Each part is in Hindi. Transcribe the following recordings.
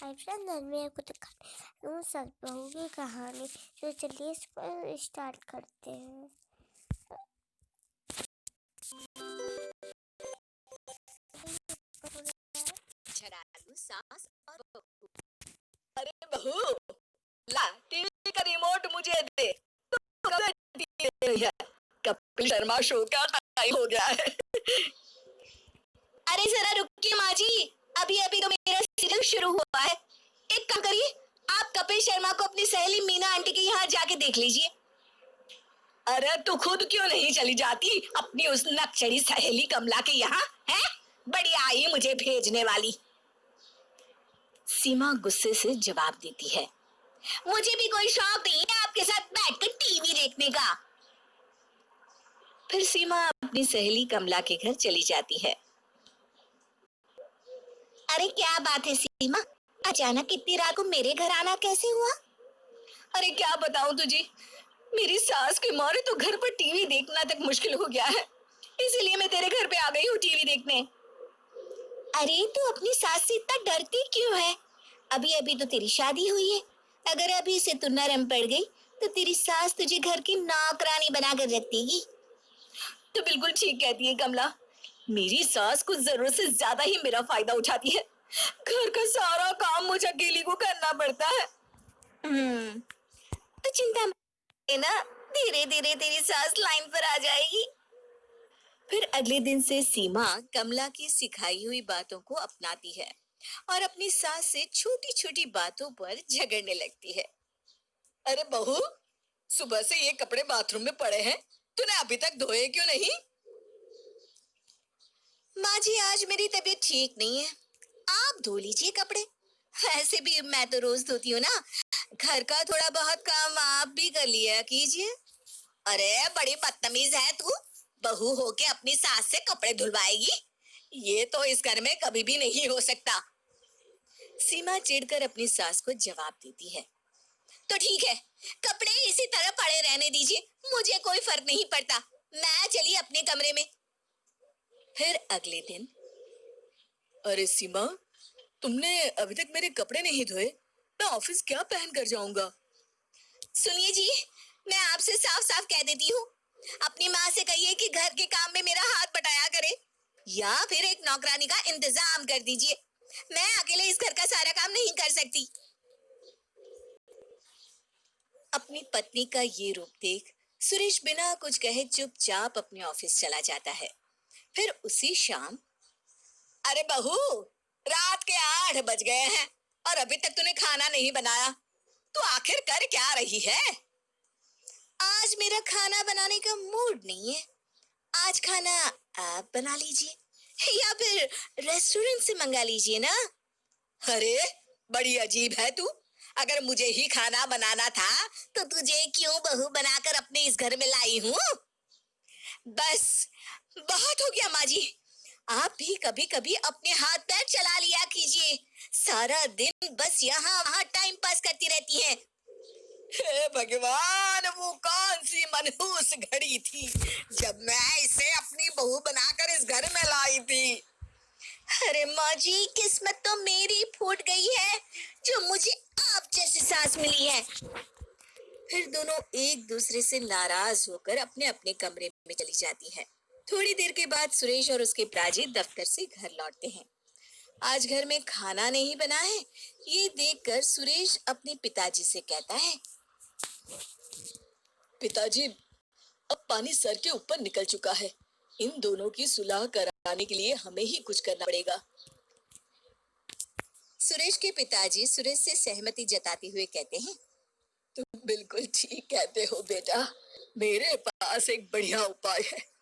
हाय फ्रेंड, मैं आपको दिखाती हूँ सच बहू की कहानी। तो चलिए इसको स्टार्ट करते हैं। झड़ालू सास और बहू। अरे बहू, ला टीवी का रिमोट मुझे दे। कब टीवी दे रही है? कपिल शर्मा शो का टाइम हो गया है। अरे जरा रुकिए माँ जी, अभी अभी तो मेरा सीरियल शुरू हुआ है। एक काम करिए, आप कपिल शर्मा को अपनी सहेली मीना आंटी के यहाँ जाके देख लीजिए। अरे तू खुद क्यों नहीं चली जाती अपनी उस नक्चड़ी सहेली कमला के यहाँ? है बड़ी आई मुझे भेजने वाली। सीमा गुस्से से जवाब देती है, मुझे भी कोई शौक नहीं है आपके साथ बैठकर टीवी देखने का। फिर सीमा अपनी सहेली कमला के घर चली जाती है। अरे क्या बात है सीमा, अचानक इतनी रात को मेरे घर आना कैसे हुआ? अरे क्या बताऊं तुझे, मेरी सास के मारे तो घर पर टीवी देखना तक मुश्किल हो गया है, इसीलिए मैं तेरे घर पे आ गई हूँ टीवी देखने। अरे तू अपनी सास से इतना डरती क्यों है? अभी अभी तो तेरी शादी हुई है, अगर अभी से तू नरम पड़ गई तो तेरी सास तुझे घर की नौकरानी बनाकर रख देगी। तो बिल्कुल ठीक कहती है कमला, मेरी सास कुछ जरूरत से ज्यादा ही मेरा फायदा उठाती है। घर का सारा काम मुझे अकेली को करना पड़ता है। तो चिंता मत लेना, धीरे धीरे तेरी सास लाइन पर आ जाएगी। फिर अगले दिन से सीमा कमला की सिखाई हुई बातों को अपनाती है और अपनी सास से छोटी छोटी बातों पर झगड़ने लगती है। अरे बहू, सुबह से ये कपड़े बाथरूम में पड़े हैं, तूने अभी तक धोए क्यों नहीं? माँ जी आज मेरी तबीयत ठीक नहीं है, आप धो लीजिए कपड़े। वैसे भी मैं तो रोज धोती हूँ ना, घर का थोड़ा बहुत काम आप भी कर लिया कीजिए। अरे बड़ी बदतमीज है तू, बहू होके अपनी सास से कपड़े धुलवाएगी? ये तो इस घर में कभी भी नहीं हो सकता। सीमा चिढ़कर अपनी सास को जवाब देती है, तो ठीक है, कपड़े इसी तरह पड़े रहने दीजिए, मुझे कोई फर्क नहीं पड़ता, मैं चली अपने कमरे में। फिर अगले दिन, अरे सीमा, तुमने अभी तक मेरे कपड़े नहीं धोए, मैं ऑफिस क्या पहन कर जाऊंगा? सुनिए जी, मैं आपसे साफ साफ कह देती हूँ, अपनी माँ से कहिए कि घर के काम में मेरा हाथ बटाया करे, या फिर एक नौकरानी का इंतजाम कर दीजिए। मैं अकेले इस घर का सारा काम नहीं कर सकती। अपनी पत्नी का ये रूप देख सुरेश बिना कुछ कहे चुपचाप अपने ऑफिस चला जाता है। फिर उसी शाम, अरे बहू, रात के 8 बज गए हैं और अभी तक तूने खाना नहीं बनाया, तू आखिर कर क्या रही है? आज मेरा खाना बनाने का मूड नहीं है, आज खाना आप बना लीजिए या फिर रेस्टोरेंट से मंगा लीजिए ना। अरे बड़ी अजीब है तू, अगर मुझे ही खाना बनाना था तो तुझे क्यों बहू बनाकर अपने इस घर में लाई हूँ? बस बहुत हो गया माँ जी, आप भी कभी कभी अपने हाथ पैर चला लिया कीजिए, सारा दिन बस यहाँ वहाँ टाइम पास करती रहती हैं। हे भगवान, वो कौन सी मनहूस घड़ी थी जब मैं इसे अपनी बहू बनाकर इस घर में लाई थी। अरे माँ जी, किस्मत तो मेरी फूट गई है जो मुझे आप जैसी सास मिली है। फिर दोनों एक दूसरे से नाराज होकर अपने अपने कमरे में चली जाती हैं। थोड़ी देर के बाद सुरेश और उसके प्राजी दफ्तर से घर लौटते हैं। आज घर में खाना नहीं बना है, ये देखकर सुरेश अपने पिताजी से कहता है, पिताजी, अब पानी सर के ऊपर निकल चुका है, इन दोनों की सुलह कराने के लिए हमें ही कुछ करना पड़ेगा। सुरेश के पिताजी सुरेश से सहमति जताते हुए कहते हैं, तुम बिल्कुल ठीक कहते हो बेटा, मेरे पास एक बढ़िया उपाय है।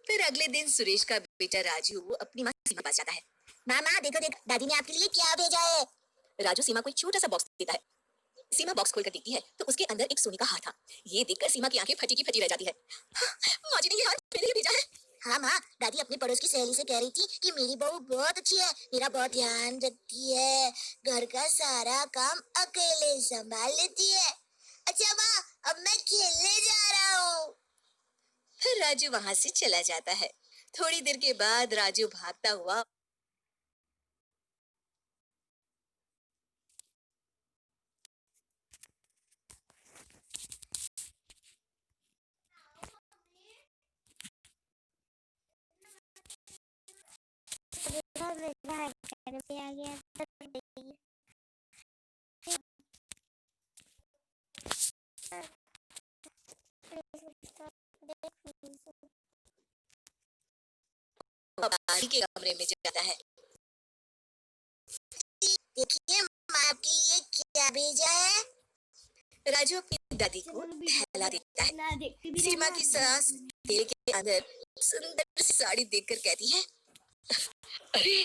फिर अगले दिन सुरेश का बेटा राजू अपनी माँ सीमा के पास जाता है। मामा देखो देखो, दादी ने आपके लिए क्या भेजा है। राजू सीमा को एक छोटा सा बॉक्स देता है। सीमा बॉक्स खोलकर देखती है तो उसके अंदर एक सोने का हार था। ये देखकर सीमा की आंखें फटी की फटी रह जाती है। माँ जी ने ये हार मेरे लिए भेजा है। हाँ माँ, दादी अपने पड़ोस की सहेली से कह रही थी कि मेरी बहू बहुत अच्छी है, मेरा बहुत ध्यान रखती है, घर का सारा काम अकेले संभाल लेती है। अच्छा माँ, अब मैं खेलने जा रहा हूँ। फिर राजू वहां से चला जाता है। थोड़ी देर के बाद राजू भागता हुआ घर पे आ गया तो देखिए, बारी के कमरे में जाता है। देखिए माँ आपके लिए क्या भेजा है। राजू अपनी दादी को थैला देता है। सीमा की सास थैले के अंदर सुंदर सी साड़ी देखकर कहती है, अरे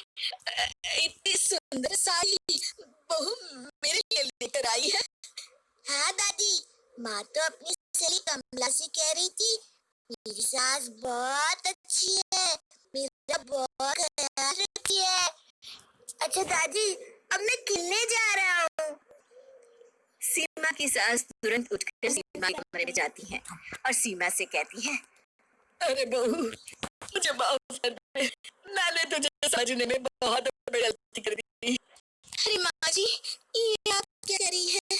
इतनी सुंदर साड़ी बहू मेरे लिए लेकर आई है। हाँ दादी, माँ तो अपनी सहेली कमला से कह रही थी मेरी सास बहुत अच्छी है, मेरा बहुत ख्याल रखती है। अच्छा दादी, अब मैं खेलने जा रहा हूँ। सीमा की सास तुरंत उठकर सीमा के कमरे में जाती है और सीमा से कहती है, अरे बहू मुझे माफ कर दे, मैंने तुझे समझने में बहुत बड़ी गलती कर दी। अरे माँ जी, ये आप क्या कर रही है?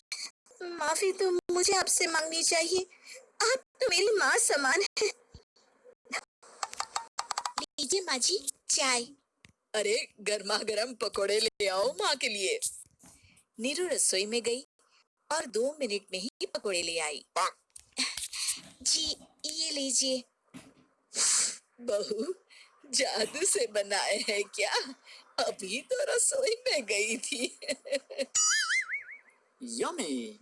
माफी तो मुझे आपसे मांगनी चाहिए, आप तो मेरी माँ समान है। लीजिए माँ जी चाय। अरे गर्मा गर्म पकोड़े ले आओ माँ के लिए। नीरू रसोई में गई और 2 मिनट में ही पकोड़े ले आई। जी ये लीजिए। बहू जादू से बनाए हैं क्या? अभी तो रसोई में गई थी। यम्मी।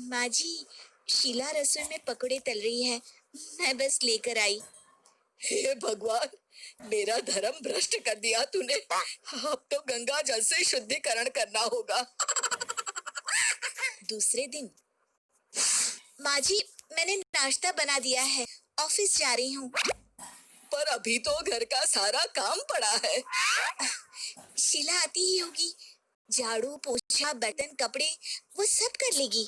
माँ जी, शीला रसोई में पकोड़े तल रही है, मैं बस लेकर आई। हे भगवान, मेरा धर्म भ्रष्ट कर दिया तूने। अब तो गंगा जल से शुद्धिकरण करना होगा। दूसरे दिन, माँ जी मैंने नाश्ता बना दिया है, ऑफिस जा रही हूँ। पर अभी तो घर का सारा काम पड़ा है। शीला आती ही होगी, झाड़ू पोछा बर्तन कपड़े वो सब कर लेगी।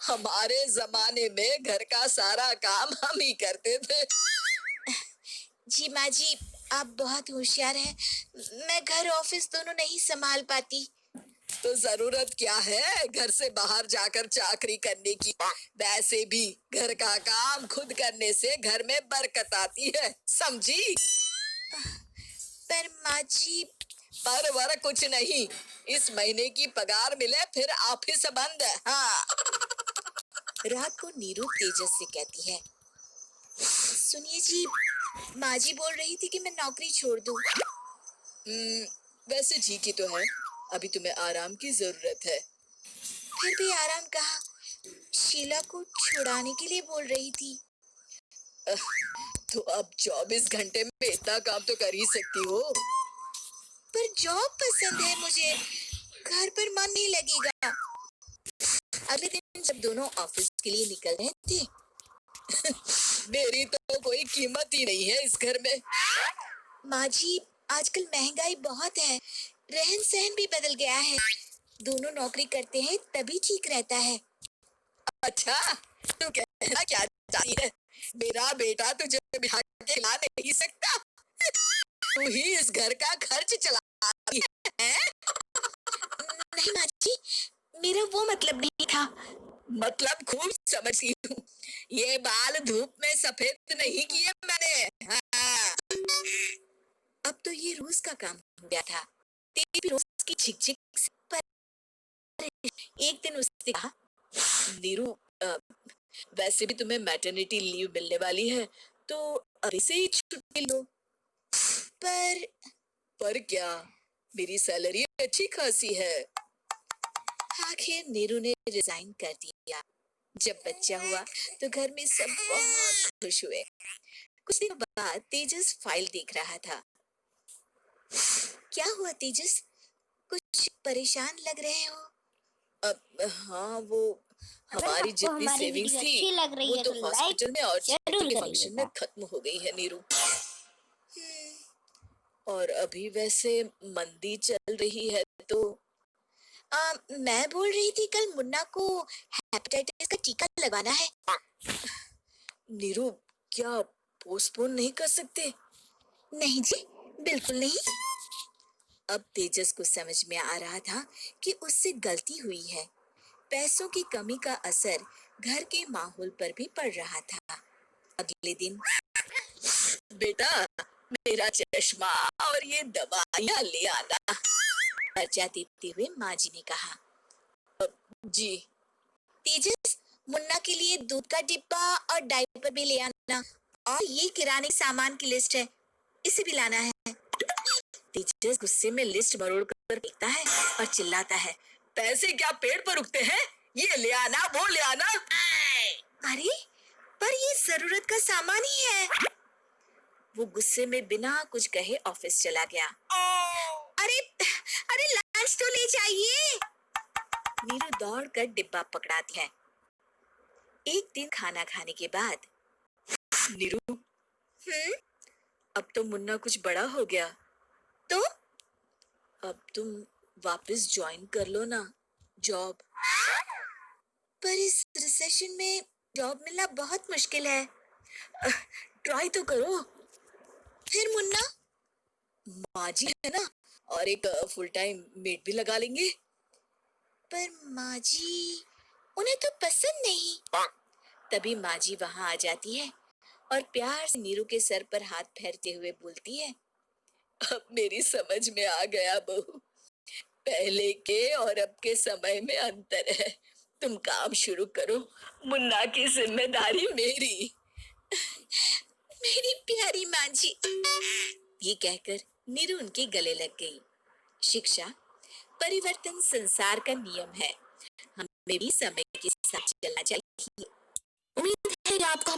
हमारे जमाने में घर का सारा काम हम ही करते थे। जी माँ जी, आप बहुत होशियार हैं, मैं घर ऑफिस दोनों नहीं संभाल पाती। तो जरूरत क्या है घर से बाहर जाकर चाकरी करने की? वैसे भी घर का काम खुद करने से घर में बरकत आती है, समझी? पर माँ जी, पर वर कुछ नहीं, इस महीने की पगार मिले फिर ऑफिस बंद। हाँ। रात को नीरू तेजस से कहती है, सुनिए जी, माँ जी बोल रही थी कि मैं नौकरी छोड़ दूं। वैसे ठीक ही तो है, अभी तुम्हें आराम की जरूरत है। फिर भी आराम कहाँ, शीला को छुड़ाने के लिए बोल रही थी। तो अब 24 घंटे में इतना काम तो कर ही सकती हो। पर जॉब पसंद है मुझे, घर पर मन नहीं लगेगा। अगले दिन जब दोनों ऑफिस के लिए निकल रहे थे, मेरी तो कोई कीमत ही नहीं है इस घर में। माँ जी, आजकल महंगाई बहुत है, रहन सहन भी बदल गया है, दोनों नौकरी करते हैं तभी ठीक रहता है। अच्छा, तू कहना क्या चाहती है? मेरा बेटा तुझे बिठा के खिला नहीं सकता, तू ही इस घर का खर्च चलाती है? नहीं माँ जी, मेरा वो मतलब नहीं था। मतलब खूब समझती हूँ, ये बाल धूप में सफेद नहीं किए मैंने। हाँ। अब तो ये रोज का काम हो गया था, तेरी भी रोज की झिकझिक से। पर एक दिन उसने कहा, नीरू, वैसे भी तुम्हें मैटरनिटी लीव मिलने वाली है, तो अभी से ही छुट्टी लो। पर पर क्या, मेरी सैलरी अच्छी खासी है। आखिर नीरू ने रिजाइन कर दिया। जब बच्चा हुआ तो घर में सब बहुत खुश हुए। कुछ दिनों बाद तेजस फाइल देख रहा था। क्या हुआ तेजस, कुछ परेशान लग रहे हो? अब हाँ, वो अगर हमारी आपको जितनी हमारी सेविंग्स वीडियो थी अच्छी लग रही वो है तो तो लाइक हॉस्पिटल में और जरूर चैरिटी के फंक्शन में करिएगा। खत्म हो गई है नीरू। और अभी वैसे मंदी चल रही है तो मैं बोल रही थी कल मुन्ना को हेपेटाइटिस का टीका लगवाना है। नीरू, क्या पोस्टपोन नहीं कर सकते? नहीं जी, बिल्कुल नहीं। अब तेजस को समझ में आ रहा था कि उससे गलती हुई है। पैसों की कमी का असर घर के माहौल पर भी पड़ रहा था। अगले दिन, बेटा मेरा चश्मा और ये दवाइयाँ ले आना। पर्चा देते हुए माँ जी ने कहा। जी। तेजस, मुन्ना के लिए दूध का डिब्बा और डायपर भी ले आना, और ये किराने सामान की लिस्ट है, इसे भी लाना है। तेजस गुस्से में लिस्ट मरोड़ कर देखता है और चिल्लाता है, पैसे क्या पेड़ पर उगते हैं? ये ले आना, वो ले आना। अरे, पर ये जरूरत का सामान ही है। वो गुस्से में बिना कुछ कहे ऑफिस चला गया। अरे, अरे लंच तो ले जाइए। नीरू दौड़कर डिब्बा पकड़ाती है। एक दिन खाना खाने के बाद, नीरू, अब तो मुन्ना कुछ बड़ा हो गया, तो अब तुम वापस ज्वाइन कर लो ना जॉब। पर इस रिसेशन में जॉब मिलना बहुत मुश्किल है। ट्राई तो करो। फिर मुन्ना, माँ जी है ना, और एक फुल टाइम मेड भी लगा लेंगे। पर माँ जी, उन्हें तो पसंद नहीं। तभी माँ जी वहां आ जाती है और प्यार से नीरू के सर पर हाथ फेरते हुए बोलती है, अब मेरी समझ में आ गया बहू, पहले के और अब के समय में अंतर है। तुम काम शुरू करो, मुन्ना की जिम्मेदारी मेरी। मेरी प्यारी माँ जी। ये कहकर नीरू उनके गले लग गई। शिक्षा, परिवर्तन संसार का नियम है, हमें भी समय के साथ चलना चाहिए। उम्मीद है कि आपको